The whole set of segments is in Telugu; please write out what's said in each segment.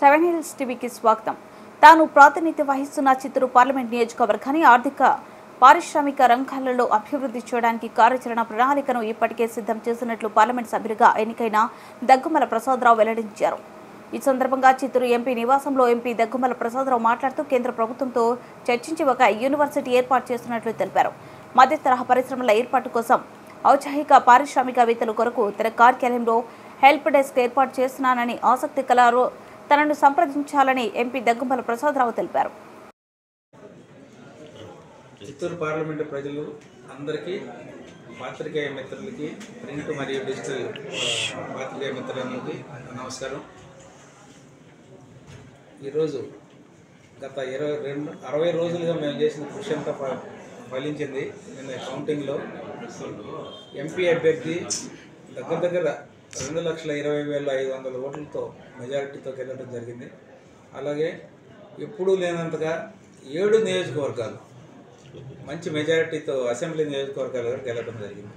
సెవెన్ హిల్స్ టీవీకి స్వాగతం. తాను ప్రాతినిధ్యం వహిస్తున్న చిత్తూరు పార్లమెంట్ నియోజకవర్గాన్ని ఆర్థిక పారిశ్రామిక రంగాలలో అభివృద్ధి చేయడానికి కార్యాచరణ ప్రణాళికను ఇప్పటికే సిద్ధం చేసినట్లు పార్లమెంట్ సభ్యులుగా ఎన్నికైన దగ్గుమల ప్రసాదరావు వెల్లడించారు. ఈ సందర్భంగా చిత్తూరు ఎంపీ నివాసంలో ఎంపీ దగ్గుమల ప్రసాదరావు మాట్లాడుతూ కేంద్ర ప్రభుత్వంతో చర్చించి ఒక యూనివర్సిటీ ఏర్పాటు చేస్తున్నట్లు తెలిపారు. మధ్య తరహా పరిశ్రమల ఏర్పాటు కోసం ఔత్సాహిక పారిశ్రామికవేత్తల కొరకు తన కార్యాలయంలో హెల్ప్ డెస్క్ ఏర్పాటు చేస్తున్నానని, ఆసక్తి కలవారు తనను సంప్రదించాలని ఎంపీ దగ్గుమల ప్రసాదరావు తెలిపారు. చిత్తూరు పార్లమెంటు ప్రజలు అందరికీ, పాత్రికేయ మిత్రులకి, ప్రింట్ మరియు డిజిటల్ పాత్రికేయ మిత్రులందరికీ నమస్కారం. ఈరోజు గత 60 రోజులుగా మేము చేసిన కృషి అంతా ఫలించింది. నిన్న కౌంటింగ్లో ఎంపీ అభ్యర్థి దగ్గర 2,20,500 ఓట్లతో మెజారిటీతో గెలవడం జరిగింది. అలాగే ఎప్పుడూ లేనంతగా 7 నియోజకవర్గాలు మంచి మెజారిటీతో అసెంబ్లీ నియోజకవర్గాలు గెలవడం జరిగింది.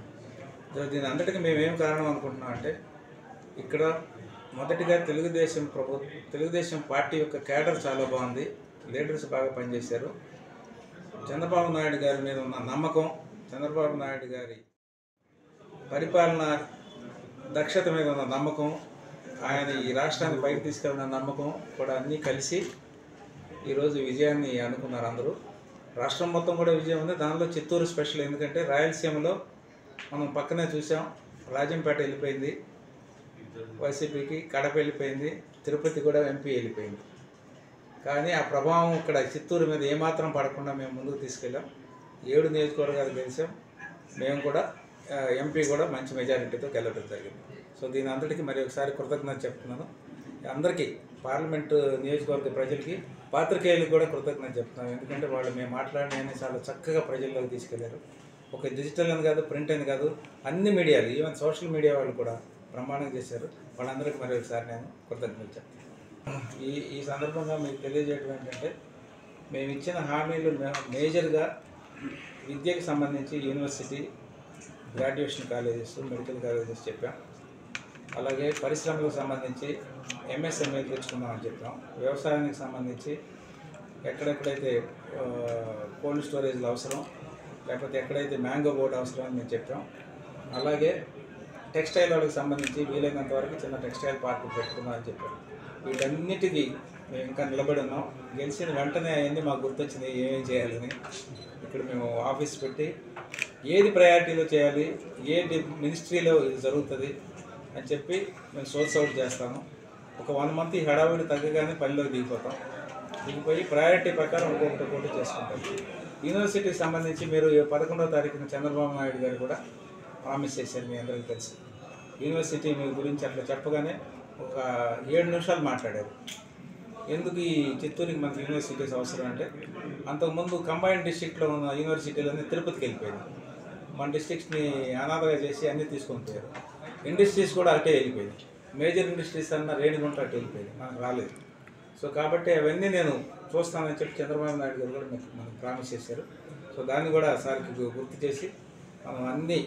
దీని అందరికీ మేమేం కారణం అనుకుంటున్నాం అంటే, ఇక్కడ మొదటిగా తెలుగుదేశం పార్టీ యొక్క కేడర్ చాలా బాగుంది, లీడర్స్ బాగా పనిచేశారు. చంద్రబాబు నాయుడు గారి మీద ఉన్న నమ్మకం, చంద్రబాబు నాయుడు గారి పరిపాలన దక్షత మీద ఉన్న నమ్మకం, ఆయన ఈ రాష్ట్రాన్ని పైకి తీసుకెళ్ళిన నమ్మకం కూడా అన్నీ కలిసి ఈరోజు విజయాన్ని అనుకున్నారు అందరూ. రాష్ట్రం మొత్తం కూడా విజయం ఉంది. దానిలో చిత్తూరు స్పెషల్, ఎందుకంటే రాయలసీమలో మనం పక్కనే చూసాం, రాజంపేట వెళ్ళిపోయింది వైసీపీకి, కడప వెళ్ళిపోయింది, తిరుపతి కూడా ఎంపీ వెళ్ళిపోయింది. కానీ ఆ ప్రభావం ఇక్కడ చిత్తూరు మీద ఏమాత్రం పడకుండా మేము ముందుకు తీసుకెళ్ళాం. 7 నియోజకవర్గాలు గెలిచాం. మేము కూడా ఎంపీ కూడా మంచి మెజారిటీతో గెలవడం జరిగింది. సో దీని అందరికీ మరి ఒకసారి కృతజ్ఞత చెప్తున్నాను. అందరికీ, పార్లమెంటు నియోజకవర్గ ప్రజలకి, పాత్రికేయులకు కూడా కృతజ్ఞత చెప్తున్నాను. ఎందుకంటే వాళ్ళు మేము మాట్లాడినవన్నీ చాలా చక్కగా ప్రజల్లోకి తీసుకెళ్లారు. ఒక డిజిటల్ అని కాదు, ప్రింట్ అని కాదు, అన్ని మీడియాలు, ఈవెన్ సోషల్ మీడియా వాళ్ళు కూడా బ్రహ్మాండంగా చేశారు. వాళ్ళందరికీ మరి ఒకసారి నేను కృతజ్ఞత చెప్తాను. ఈ సందర్భంగా మీకు తెలియజేయడం ఏంటంటే, మేము ఇచ్చిన హామీలు మేజర్గా విద్యకు సంబంధించి university, graduation colleges, medical colleges చెప్పాం. అలాగే పరిశ్రమలకు సంబంధించి ఎంఎస్ఎంఏ తెచ్చుకుందామని చెప్పాం. వ్యవసాయానికి సంబంధించి ఎక్కడెక్కడైతే కోల్డ్ స్టోరేజ్లు అవసరం, లేకపోతే ఎక్కడైతే మ్యాంగో బోర్డు అవసరం అని మేము చెప్పాం. అలాగే టెక్స్టైల్ వాళ్ళకి సంబంధించి వీలైనంత వరకు చిన్న టెక్స్టైల్ పార్క్ పెట్టుకుందామని చెప్పాం. వీటన్నిటికీ మేము ఇంకా నిలబడి ఉన్నాం. గెలిచిన వెంటనే అవన్నీ మాకు గుర్తొచ్చినాయి ఏమేమి చేయాలని. ఇక్కడ మేము ఆఫీస్ పెట్టి ఏది ప్రయారిటీలో చేయాలి, ఏది మినిస్ట్రీలో ఇది జరుగుతుంది అని చెప్పి మేము సోర్స్ అవుట్ చేస్తాము. ఒక 1 మంత్ ఈ హడావిడి తగ్గగానే పనిలోకి దిగిపోతాం. దిగిపోయి ప్రయారిటీ ప్రకారం ఒక్కొక్కటి చేసుకుంటాం. యూనివర్సిటీకి సంబంధించి మీరు 11వ తారీఖున చంద్రబాబు నాయుడు గారు కూడా ప్రామిస్ చేశారు, మీ అందరికీ తెలుసు. యూనివర్సిటీ మీ గురించి అట్లా చెప్పగానే ఒక 7 నిమిషాలు మాట్లాడారు. ఎందుకు ఈ చిత్తూరుకి మనకి యూనివర్సిటీస్ అవసరం అంటే, అంతకుముందు కంబైన్డ్ డిస్ట్రిక్ట్లో ఉన్న యూనివర్సిటీలన్నీ తిరుపతికి వెళ్ళిపోయింది. మన డిస్ట్రిక్ట్స్ని అనాథగా చేసి అన్నీ తీసుకొని పోయారు. ఇండస్ట్రీస్ కూడా అటే వెళ్ళిపోయింది. మేజర్ ఇండస్ట్రీస్ అన్న రేణిగుంట అటు వెళ్ళిపోయింది, మనకు రాలేదు. సో కాబట్టి అవన్నీ నేను చూస్తానని చెప్పి చంద్రబాబు నాయుడు గారు కూడా మనకు ప్రామిస్ చేశారు. సో దాన్ని కూడా సార్కి గుర్తు చేసి మనం అన్నీ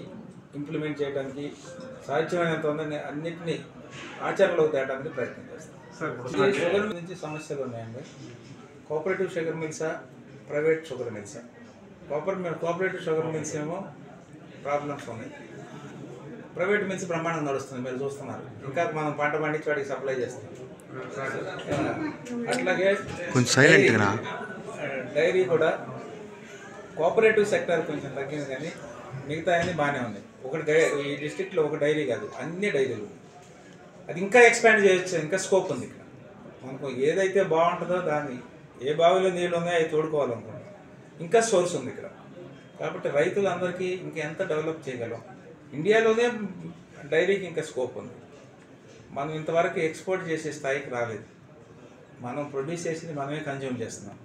ఇంప్లిమెంట్ చేయడానికి సాధ్యమైనంత అన్నింటినీ ఆచరణలోకి తేయడానికి ప్రయత్నం చేస్తాం. షుగర్ నుంచి సమస్యలు ఉన్నాయండి. కోఆపరేటివ్ షుగర్ మిల్సా, ప్రైవేట్ షుగర్ మిల్సా? కోఆపరేటివ్ షుగర్ మిల్స్ ఏమో ప్రాబ్లమ్స్ ఉన్నాయి. ప్రైవేట్ మిల్స్ బ్రహ్మాండంగా నడుస్తుంది, మీరు చూస్తున్నారు. ఇంకా మనం పంట పండించి వాడికి సప్లై చేస్తాం. అట్లాగే డైరీ కూడా కోఆపరేటివ్ సెక్టర్ కొంచెం తగ్గింది, కానీ మిగతా అన్నీ బాగానే ఉన్నాయి. ఈ డిస్ట్రిక్ట్లో ఒక డైరీ కాదు, అన్ని డైరీలు. అది ఇంకా ఎక్స్పాండ్ చేయొచ్చు, ఇంకా స్కోప్ ఉంది ఇక్కడ. మనకు ఏదైతే బాగుంటుందో దాన్ని, ఏ బావిలో నీళ్ళు ఉన్నాయో అవి తోడుకోవాలనుకుంటున్నాం. ఇంకా సోర్స్ ఉంది ఇక్కడ. కాబట్టి రైతులందరికీ ఇంకా ఎంత డెవలప్ చేయగలం. ఇండియాలోనే డైరీకి ఇంకా స్కోప్ ఉంది. మనం ఇంతవరకు ఎక్స్పోర్ట్ చేసే స్థాయికి రాలేదు. మనం ప్రొడ్యూస్ చేసింది మనమే కన్జ్యూమ్ చేస్తున్నాం.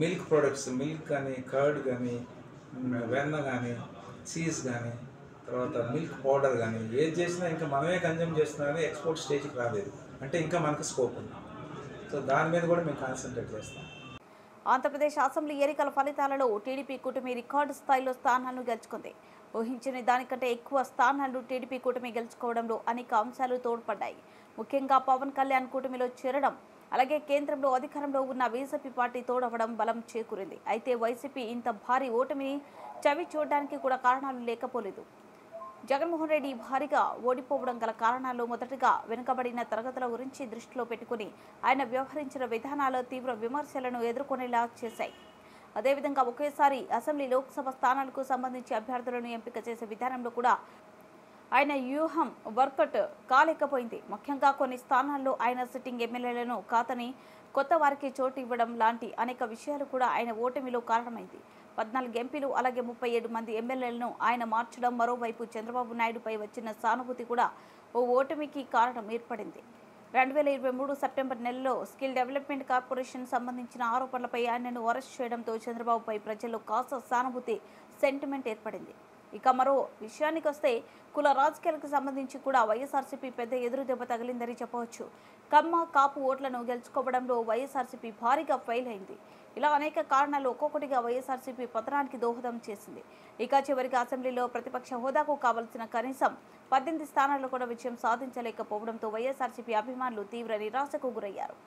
మిల్క్ ప్రొడక్ట్స్, మిల్క్ కానీ, కర్డ్ కానీ, వెన్న కానీ, చీజ్ కానీ, తర్వాత మిల్క్ పౌడర్ కానీ, ఏది చేసినా ఇంకా మనమే కన్జ్యూమ్ చేస్తున్నాం, కానీ ఎక్స్పోర్ట్ స్టేజ్కి రాలేదు. అంటే ఇంకా మనకు స్కోప్ ఉంది. సో దాని మీద కూడా మేము కాన్సన్ట్రేట్ చేస్తాం. ఆంధ్రప్రదేశ్ అసెంబ్లీ ఎన్నికల ఫలితాలలో టీడీపీ కూటమి రికార్డు స్థాయిలో స్థానాలను గెలుచుకుంది. ఊహించిన దానికంటే ఎక్కువ స్థానాలు టీడీపీ కూటమి గెలుచుకోవడంలో అనేక అంశాలు తోడ్పడ్డాయి. ముఖ్యంగా పవన్ కళ్యాణ్ కూటమిలో చేరడం అలాగే కేంద్రంలో అధికారంలో ఉన్న బీజేపీ పార్టీ తోడవడం బలం చేకూరింది. అయితే వైసీపీ ఇంత భారీ ఓటమిని చవి చూడడానికి కూడా కారణాలు లేకపోలేదు. జగన్మోహన్ రెడ్డి భారీగా ఓడిపోవడం గల కారణాల్లో మొదటగా వెనుకబడిన తరగతుల గురించి దృష్టిలో పెట్టుకుని ఆయన వ్యవహరించిన విధానాలు తీవ్ర విమర్శలను ఎదుర్కొనేలా చేశాయి. అదేవిధంగా ఒకేసారి అసెంబ్లీ లోక్సభ స్థానాలకు సంబంధించి అభ్యర్థులను ఎంపిక చేసే విధానంలో కూడా ఆయన వ్యూహం వర్కౌట్ కాలేకపోయింది. ముఖ్యంగా కొన్ని స్థానాల్లో ఆయన సిట్టింగ్ ఎమ్మెల్యేలను కాదని కొత్త వారికి చోటు ఇవ్వడం లాంటి అనేక విషయాలు కూడా ఆయన ఓటమిలో కారణమైంది. 14 ఎంపీలు అలాగే 37 మంది ఎమ్మెల్యేలను ఆయన మార్చడం, మరోవైపు చంద్రబాబు నాయుడుపై వచ్చిన సానుభూతి కూడా ఓ ఓటమికి కారణం ఏర్పడింది. 2023 సెప్టెంబర్ నెలలో స్కిల్ డెవలప్మెంట్ కార్పొరేషన్ సంబంధించిన ఆరోపణలపై ఆయనను అరెస్ట్ చేయడంతో చంద్రబాబుపై ప్రజల్లో కాస్త సానుభూతి సెంటిమెంట్ ఏర్పడింది. ఇక మరో విషయానికి వస్తే కుల రాజకీయాలకు సంబంధించి కూడా వైఎస్ఆర్సీపీ పెద్ద ఎదురుదెబ్బ తగిలిందని చెప్పవచ్చు. కమ్మ కాపు ఓట్లను గెలుచుకోవడంలో వైఎస్ఆర్సీపీ భారీగా ఫెయిల్ అయింది. ఇలా అనేక కారణాలు ఒక్కొక్కటిగా వైఎస్ఆర్సీపీ పతనానికి దోహదం చేసింది. ఇక చివరికి అసెంబ్లీలో ప్రతిపక్ష హోదాకు కావలసిన కనీసం 18 స్థానాల్లో కూడా విజయం సాధించలేకపోవడంతో వైఎస్ఆర్సీపీ అభిమానులు తీవ్ర నిరాశకు గురయ్యారు.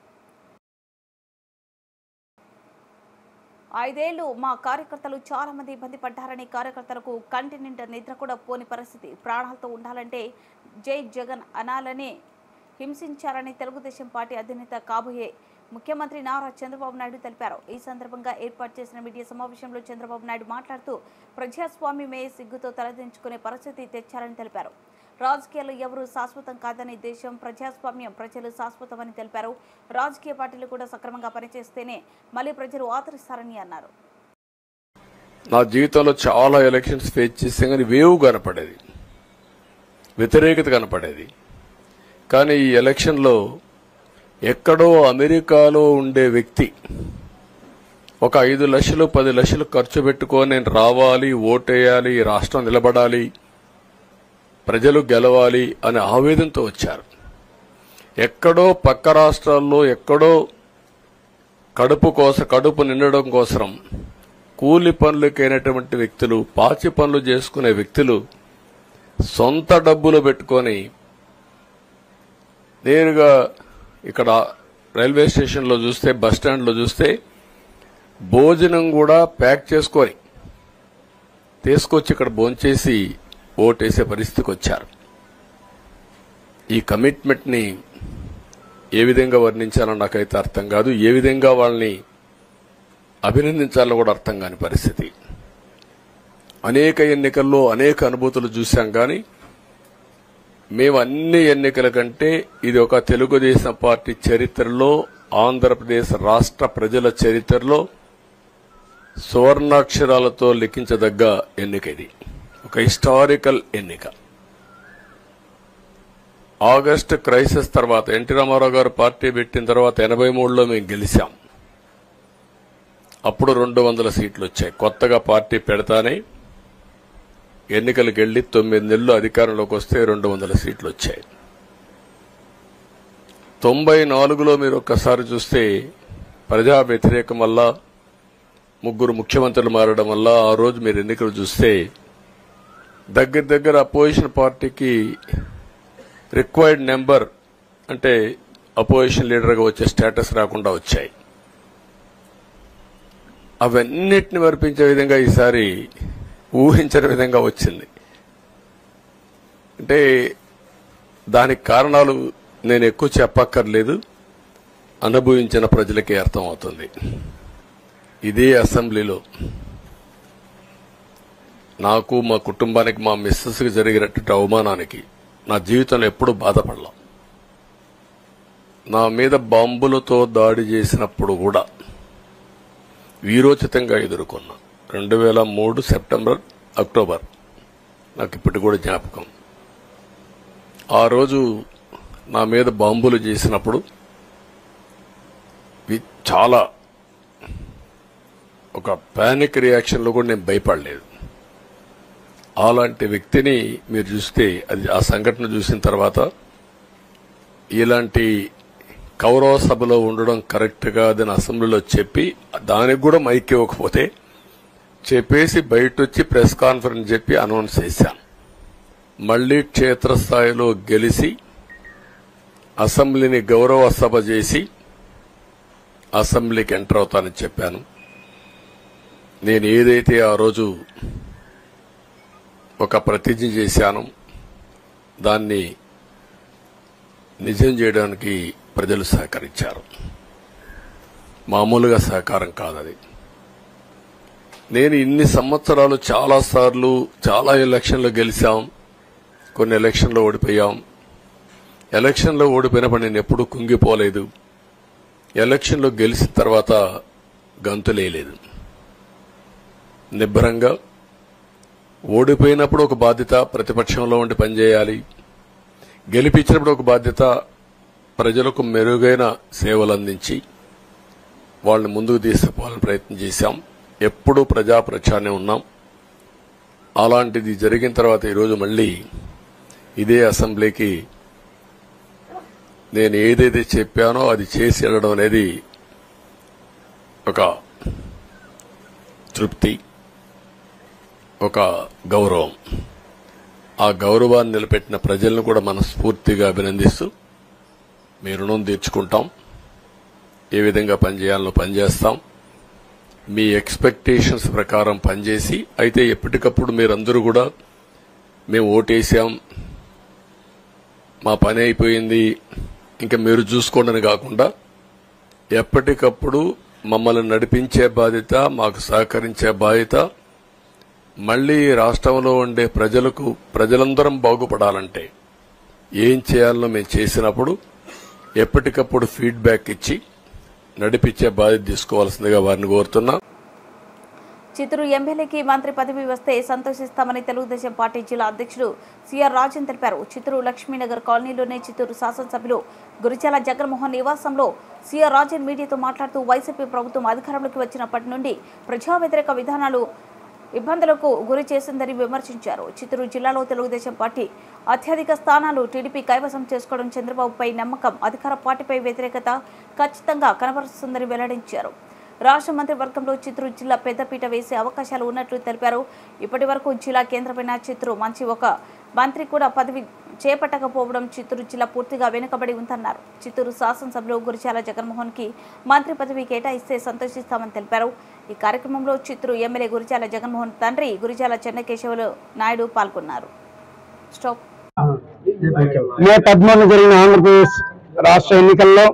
5 ఏళ్లు మా కార్యకర్తలు చాలా మంది ఇబ్బంది పడ్డారని, కార్యకర్తలకు కంటి నిండా నిద్ర కూడా పోని పరిస్థితి, ప్రాణాలతో ఉండాలంటే జై జగన్ అనాలని హింసించారని తెలుగుదేశం పార్టీ అధినేత కాబోయే ముఖ్యమంత్రి నారా చంద్రబాబు నాయుడు తెలిపారు. ఈ సందర్భంగా ఏర్పాటు చేసిన మీడియా సమావేశంలో చంద్రబాబు నాయుడు మాట్లాడుతూ ప్రజాస్వామ్యమే సిగ్గుతో తలదించుకునే పరిస్థితి తెచ్చారని తెలిపారు. రాజకీయాలు ఎవరు శాశ్వతం కాదని, దేశం ప్రజాస్వామ్యం ప్రజలు శాశ్వతమని తెలిపారు. రాజకీయ పార్టీలు కూడా సక్రమంగా పనిచేస్తేనే మళ్ళీ ప్రజలు ఆదరిస్తారని అన్నారు. నా జీవితంలో చాలా ఎలక్షన్స్ ఫేస్ చేస్తే కానీ వేవ్ కనపడేది, వ్యతిరేకత కనపడేది. కానీ ఈ ఎలక్షన్లో ఎక్కడో అమెరికాలో ఉండే వ్యక్తి ఒక 5 లక్షలు 10 లక్షలు ఖర్చు పెట్టుకొని నేను రావాలి, ఓటేయాలి, రాష్ట్రం నిలబడాలి, ప్రజలు గెలవాలి అనే ఆవేదనతో వచ్చారు. ఎక్కడో పక్క రాష్ట్రాల్లో ఎక్కడో కడుపు నిండడం కోసం కూలి పనులకైనటువంటి వ్యక్తులు, పాచి పనులు చేసుకునే వ్యక్తులు సొంత డబ్బులు పెట్టుకొని నేరుగా ఇక్కడ రైల్వే స్టేషన్లో చూస్తే, బస్టాండ్లో చూస్తే భోజనం కూడా ప్యాక్ చేసుకొని తీసుకొచ్చి ఇక్కడ భోంచేసి ఓటేసే పరిస్థితికి వచ్చారు. ఈ కమిట్మెంట్ని ఏ విధంగా వర్ణించాలో నాకైతే అర్థం కాదు. ఏ విధంగా వాళ్ళని అభినందించాలో కూడా అర్థం కాని పరిస్థితి. అనేక ఎన్నికల్లో అనేక అనుభూతులు చూశాం. కానీ మేము అన్ని ఎన్నికల కంటే ఇది ఒక తెలుగుదేశం పార్టీ చరిత్రలో, ఆంధ్రప్రదేశ్ రాష్ట్ర ప్రజల చరిత్రలో సువర్ణాక్షరాలతో లిఖించదగ్గ ఎన్నిక. ఇది ఒక హిస్టారికల్ ఎన్నిక. ఆగస్టు క్రైసిస్ తర్వాత ఎన్టీ రామారావు గారు పార్టీ పెట్టిన తర్వాత 83లో మేము గెలిచాం. అప్పుడు 200 సీట్లు వచ్చాయి. కొత్తగా పార్టీ పెడతానే ఎన్నికలకు వెళ్లి 9 నెలలు అధికారంలోకి వస్తే 200 సీట్లు వచ్చాయి. 94లో మీరు ఒక్కసారి చూస్తే ప్రజా వ్యతిరేకం వల్ల 3 ముఖ్యమంత్రులు మారడం వల్ల ఆ రోజు మీరు ఎన్నికలు చూస్తే దగ్గర అపోజిషన్ పార్టీకి రిక్వైర్డ్ నెంబర్ అంటే అపోజిషన్ లీడర్గా వచ్చే స్టేటస్ రాకుండా వచ్చాయి. అవన్నిటిని వర్పించే విధంగా ఈసారి ఊహించని విధంగా వచ్చింది. అంటే దానికి కారణాలు నేను ఎక్కువ చెప్పక్కర్లేదు, అనుభవించిన ప్రజలకే అర్థమవుతుంది. ఇదే అసెంబ్లీలో నాకు, మా కుటుంబానికి, మా మిస్సెస్కి జరిగినటువంటి అవమానానికి నా జీవితంలో ఎప్పుడూ బాధపడలా. నా మీద బాంబులతో దాడి చేసినప్పుడు కూడా వీరోచితంగా ఎదుర్కొన్నా. 2003 సెప్టెంబర్, అక్టోబర్ నాకు ఇప్పటికి కూడా జ్ఞాపకం. ఆ రోజు నా మీద బాంబులు చేసినప్పుడు చాలా ఒక పానిక్ రియాక్షన్లో కూడా నేను భయపడలేదు. అలాంటి వ్యక్తిని మీరు చూస్తే, అది ఆ సంఘటన చూసిన తర్వాత ఇలాంటి కౌరవ సభలో ఉండడం కరెక్ట్ కాదని అసెంబ్లీలో చెప్పి, దానికి కూడా మైక్ ఇవ్వకపోతే చెప్పేసి బయటొచ్చి ప్రెస్ కాన్ఫరెన్స్ చెప్పి అనౌన్స్ చేశాను. మళ్లీ క్షేత్రస్థాయిలో గెలిచి అసెంబ్లీని గౌరవ సభ చేసి అసెంబ్లీకి ఎంటర్ అవుతానని చెప్పాను. నేను ఏదైతే ఆ రోజు ఒక ప్రతిజ్ఞ చేశానో దాన్ని నిజం చేయడానికి ప్రజలు సహకరించారు. మామూలుగా సహకారం కాదది. నేను ఇన్ని సంవత్సరాలు చాలాసార్లు చాలా ఎలక్షన్లో గెలిచాం, కొన్ని ఎలక్షన్లో ఓడిపోయాం. ఎలక్షన్లో ఓడిపోయినప్పుడు నేను ఎప్పుడూ కుంగిపోలేదు. ఎలక్షన్లో గెలిచిన తర్వాత గంతులేయలేదు. నిబ్బరంగా ఓడిపోయినప్పుడు ఒక బాధ్యత ప్రతిపక్షంలో ఉండి పనిచేయాలి, గెలిపించినప్పుడు ఒక బాధ్యత ప్రజలకు మెరుగైన సేవలు అందించి వాళ్ళని ముందుకు తీసుకుపోవాలని ప్రయత్నం చేశాం. ఎప్పుడూ ప్రజాప్రచారమే ఉన్నాం. అలాంటిది జరిగిన తర్వాత ఈరోజు మళ్లీ ఇదే అసెంబ్లీకి నేను ఏదైతే చెప్పానో అది చేసి వెళ్ళడం అనేది ఒక తృప్తి, ఒక గౌరవం. ఆ గౌరవాన్ని నిలబెట్టిన ప్రజలను కూడా మనస్ఫూర్తిగా అభినందిస్తూ మీ రుణం తీర్చుకుంటాం. ఏ విధంగా పనిచేయాలో పనిచేస్తాం. మీ ఎక్స్పెక్టేషన్స్ ప్రకారం పనిచేసి అయితే ఎప్పటికప్పుడు మీరందరూ కూడా మేము ఓటేశాం, మా పని అయిపోయింది, ఇంకా మీరు చూసుకోండి కాకుండా ఎప్పటికప్పుడు మమ్మల్ని నడిపించే బాధ్యత, మాకు సహకరించే బాధ్యత, మళ్లీ రాష్ట్రంలో ఉండే ప్రజలందరం బాగుపడాలంటే ఏం చేయాలో మేము చేసినప్పుడు ఎప్పటికప్పుడు ఫీడ్బ్యాక్ ఇచ్చి నడిపించే బాధ్యత తీసుకోవాల్సిందిగా వారిని కోరుతున్నా. చిత్తూరు ఎమ్మెల్యేకి మంత్రి పదవి వస్తే సంతోషిస్తామని తెలుగుదేశం పార్టీ జిల్లా అధ్యక్షుడు సిఆర్ రాజన్ తెలిపారు. చిత్తూరు లక్ష్మీనగర్ కాలనీలోని చిత్తూరు శాసనసభ్యులు గురిజాల జగన్మోహన్ నివాసంలో సిఆర్ రాజన్ మీడియాతో మాట్లాడుతూ వైసీపీ ప్రభుత్వం అధికారంలోకి వచ్చినప్పటి నుండి ప్రజా వ్యతిరేక విధానాలు ఇబ్బందులకు గురి చేసిందని విమర్శించారు. చిత్తూరు జిల్లాలో తెలుగుదేశం పార్టీ అత్యధిక స్థానాలు టీడీపీ కైవసం చేసుకోవడం చంద్రబాబుపై నమ్మకం, అధికార పార్టీపై వ్యతిరేకత ఖచ్చితంగా కనబరుస్తుందని వెల్లడించారు. రాష్ట్ర మంత్రివర్గంలో చిత్తూరు జిల్లా పెద్దపీట వేసే అవకాశాలు ఉన్నట్లు తెలిపారు. ఇప్పటి వరకు జిల్లా కేంద్రమైన చిత్తూరు మంచి ఒక మంత్రి కూడా పదవి చేపట్టకపోవడం చిత్తూరు జిల్లా పూర్తిగా వెనుకబడి ఉందన్నారు. చిత్తూరు శాసనసభలో గురిజాల జగన్మోహన్ కి మంత్రి పదవి కేటాయిస్తే సంతోషిస్తామని తెలిపారు. ఈ కార్యక్రమంలో చిత్తూరు ఎమ్మెల్యే గురిజాల జగన్మోహన్ తండ్రి గురిజాల చెన్నకేశవులు నాయుడు పాల్గొన్నారు. మే 13 జరిగిన ఆంధ్రప్రదేశ్ రాష్ట్ర ఎన్నికల్లో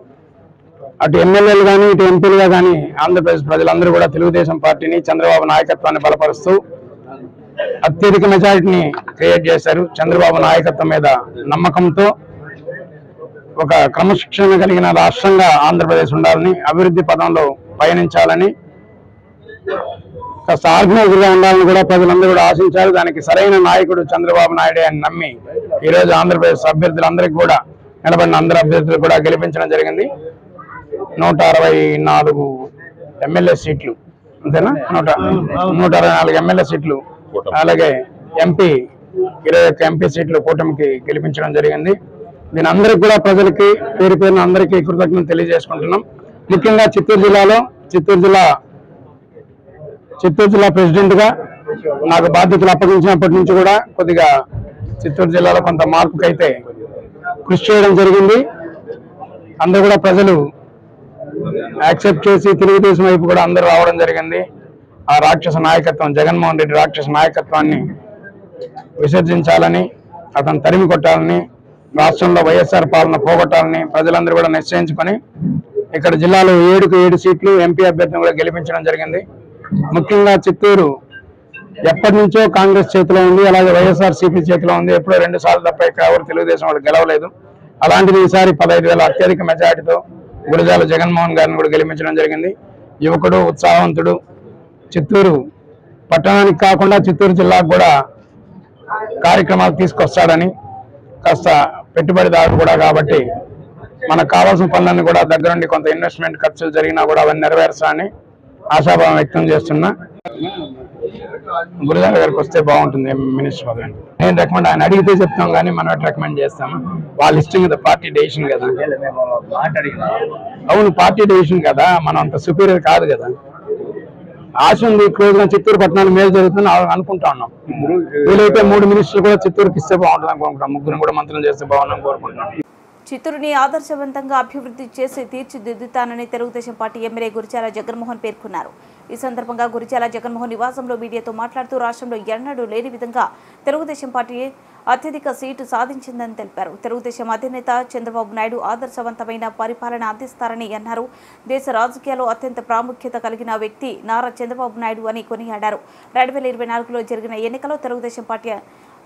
అటు ఎమ్మెల్యేలు కానీ ఇటు ఎంపీలుగా కానీ ఆంధ్రప్రదేశ్ ప్రజలందరూ కూడా తెలుగుదేశం పార్టీని, చంద్రబాబు నాయకత్వాన్ని బలపరుస్తూ అత్యధిక మెజారిటీని క్రియేట్ చేశారు. చంద్రబాబు నాయకత్వం మీద నమ్మకంతో ఒక క్రమశిక్షణ కలిగిన రాష్ట్రంగా ఆంధ్రప్రదేశ్ ఉండాలని, అభివృద్ధి పదంలో పయనించాలని, కాస్త ఆర్గనైజర్గా ఉండాలని కూడా ప్రజలందరూ కూడా ఆశించారు. దానికి సరైన నాయకుడు చంద్రబాబు నాయుడే అని నమ్మి ఈరోజు ఆంధ్రప్రదేశ్ అభ్యర్థులందరికీ కూడా నిలబడిన అందరు అభ్యర్థులు కూడా గెలిపించడం జరిగింది. 164 ఎమ్మెల్యే సీట్లు, అంతేనా? 164 ఎమ్మెల్యే సీట్లు, అలాగే ఎంపీ 21 ఎంపీ సీట్లు కూటమికి గెలిపించడం జరిగింది. దీని అందరికి కూడా ప్రజలకి పేరు పేరున అందరికీ కృతజ్ఞతలు తెలియజేసుకుంటున్నాం. ముఖ్యంగా చిత్తూరు జిల్లాలో చిత్తూరు జిల్లా ప్రెసిడెంట్ గా నాకు బాధ్యతలు అప్పగించినప్పటి నుంచి కూడా కొద్దిగా చిత్తూరు జిల్లాలో కొంత మార్పుకైతే కృషి చేయడం జరిగింది. అందరూ కూడా ప్రజలు యాక్సెప్ట్ చేసి తెలుగుదేశం వైపు కూడా అందరూ రావడం జరిగింది. ఆ రాక్షస నాయకత్వం, జగన్మోహన్ రెడ్డి రాక్షస నాయకత్వాన్ని విసర్జించాలని, అతను తరిమి కొట్టాలని, రాష్ట్రంలో వైఎస్ఆర్ పాలన పోగొట్టాలని ప్రజలందరూ కూడా నిశ్చయించుకొని ఇక్కడ జిల్లాలో 7 సీట్లు ఎంపీ అభ్యర్థిని కూడా గెలిపించడం జరిగింది. ముఖ్యంగా చిత్తూరు ఎప్పటి నుంచో కాంగ్రెస్ చేతిలో ఉంది, అలాగే వైఎస్ఆర్సీపీ చేతిలో ఉంది. ఎప్పుడో 2 సార్లు తప్ప ఎవరు తెలుగుదేశం వాళ్ళు గెలవలేదు. అలాంటిది ఈసారి 15,000 అత్యధిక మెజారిటీతో గురిజాల జగన్మోహన్ గారిని కూడా గెలిపించడం జరిగింది. యువకుడు, ఉత్సాహవంతుడు, చిత్తూరు పట్టణానికి కాకుండా చిత్తూరు జిల్లాకు కూడా కార్యక్రమాలు తీసుకొస్తాడని, కాస్త పెట్టుబడిదారుడు కూడా కాబట్టి మనకు కావాల్సిన పనులన్నీ కూడా దగ్గరుండి కొంత ఇన్వెస్ట్మెంట్ ఖర్చులు జరిగినా కూడా అవన్నీ నెరవేర్చాలని ఆశాభావం వ్యక్తం చేస్తున్నా. గురిజాల గారికి వస్తే బాగుంటుంది మినిస్టర్ పదవి. నేను రికమెండ్, ఆయన అడిగితే చెప్తాం కానీ మనం ఎట్లా రికమెండ్ చేస్తాము? వాళ్ళ ఇష్టం కదా, పార్టీ డెసిషన్ కదా. అవును, పార్టీ డెసిషన్ కదా, మనం అంత సుపీరియర్ కాదు కదా. ఆశ ఉంది క్లోజ్ గా చిత్తూరు పట్టణానికి మేలు జరుగుతుంది అనుకుంటా ఉన్నాం. వీలైతే 3 మినిస్టర్లు కూడా చిత్తూరుకి ఇస్తే బాగుంటుంది అనుకుంటున్నాం. 3 కూడా మంత్రులు చేస్తే బాగుందని కోరుకుంటున్నాం. చిత్తూరుని ఆదర్శవంతంగా అభివృద్ధి చేసి తీర్చిదిద్దుతానని తెలుగుదేశం పార్టీ ఎమ్మెల్యే గురిచాల జగన్మోహన్ పేర్కొన్నారు. ఈ సందర్భంగా గురిచాల జగన్మోహన్ నివాసంలో మీడియాతో మాట్లాడుతూ రాష్ట్రంలో ఎన్నడూ లేని విధంగా తెలుగుదేశం పార్టీ అత్యధిక సీటు సాధించిందని తెలిపారు. తెలుగుదేశం అధినేత చంద్రబాబు నాయుడు ఆదర్శవంతమైన పరిపాలన అందిస్తారని అన్నారు. దేశ రాజకీయాల్లో అత్యంత ప్రాముఖ్యత కలిగిన వ్యక్తి నారా చంద్రబాబు నాయుడు అని కొనియాడారు. 2024లో జరిగిన ఎన్నికల్లో తెలుగుదేశం పార్టీ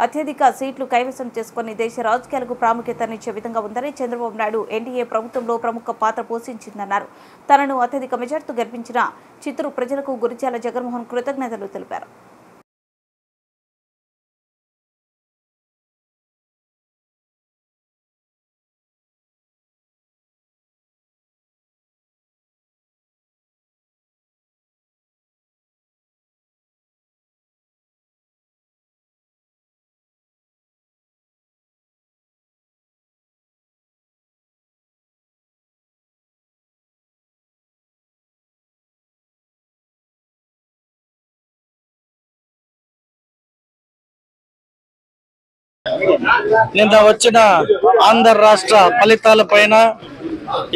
అత్యధిక సీట్లు కైవసం చేసుకుని దేశ రాజకీయాలకు ప్రాముఖ్యతనిచ్చే విధంగా ఉందని చంద్రబాబు నాయుడు ఎన్డీఏ ప్రభుత్వంలో ప్రముఖ పాత్ర పోషించిందన్నారు. తనను అత్యధిక మెజార్టీతో గెలిపించిన చిత్తూరు ప్రజలకు గురిచాల జగన్మోహన్ కృతజ్ఞతలు తెలిపారు. నిన్న వచ్చిన ఆంధ్ర రాష్ట్ర ఫలితాల పైన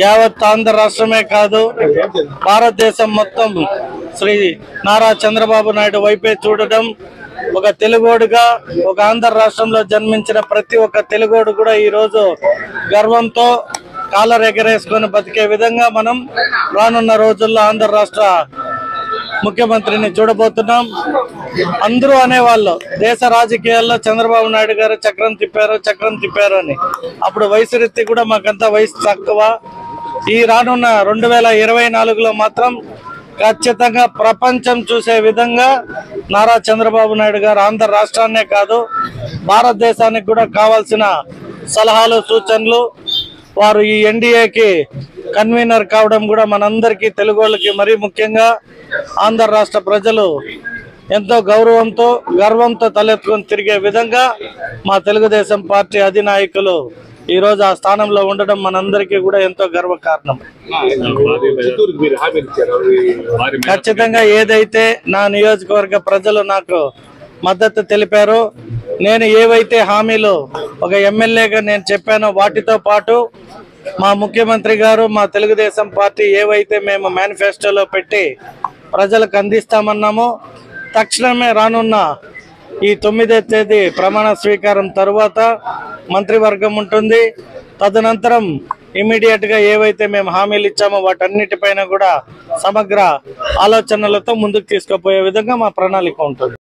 యావత్ ఆంధ్ర రాష్ట్రమే కాదు భారతదేశం మొత్తం శ్రీ నారా చంద్రబాబు నాయుడు వైపే చూడడం, ఒక తెలుగోడుగా ఒక ఆంధ్ర రాష్ట్రంలో జన్మించిన ప్రతి ఒక్క తెలుగోడు కూడా ఈ రోజు గర్వంతో కాలర్ ఎగరేసుకొని బతికే విధంగా మనం రానున్న రోజుల్లో ఆంధ్ర రాష్ట్ర ముఖ్యమంత్రిని చూడబోతున్నాం. అందరూ అనేవాళ్ళు దేశ రాజకీయాల్లో చంద్రబాబు నాయుడు గారు చక్రం తిప్పారు అని. అప్పుడు వయసు రీతి కూడా మాకంతా వయసు తక్కువ. ఈ రానున్న 2024లో మాత్రం ఖచ్చితంగా ప్రపంచం చూసే విధంగా నారా చంద్రబాబు నాయుడు గారు ఆంధ్ర రాష్ట్రాన్నే కాదు భారతదేశానికి కూడా కావాల్సిన సలహాలు సూచనలు, వారు ఈ ఎన్డీఏకి కన్వీనర్ కావడం కూడా మనందరికీ తెలుగోళ్ళకి మరీ ముఖ్యంగా ఆంధ్ర రాష్ట్ర ప్రజలు ఎంతో గర్వంతో తలెత్తుకొని తిరిగే విధంగా మా తెలుగుదేశం పార్టీ అధినాయకులు ఈ రోజు ఆ స్థానంలో ఉండడం మనందరికీ కూడా ఎంతో గర్వకారణం. ఖచ్చితంగా ఏదైతే నా నియోజకవర్గ ప్రజలు నాకు మద్దతు తెలిపారో, నేను ఏవైతే హామీలు ఒక ఎమ్మెల్యేగా నేను చెప్పానో వాటితో పాటు మా ముఖ్యమంత్రి గారు మా తెలుగుదేశం పార్టీ ఏవైతే మేము మేనిఫెస్టోలో పెట్టి ప్రజలకు అందిస్తామన్నామో తక్షణమే రానున్న ఈ 9వ తేదీ ప్రమాణ స్వీకారం తరువాత మంత్రివర్గం ఉంటుంది. తదనంతరం ఇమీడియట్ గా ఏవైతే మేము హామీలు ఇచ్చామో వాటన్నిటిపైన కూడా సమగ్ర ఆలోచనలతో ముందుకు తీసుకుపోయే విధంగా మా ప్రణాళిక ఉంటుంది.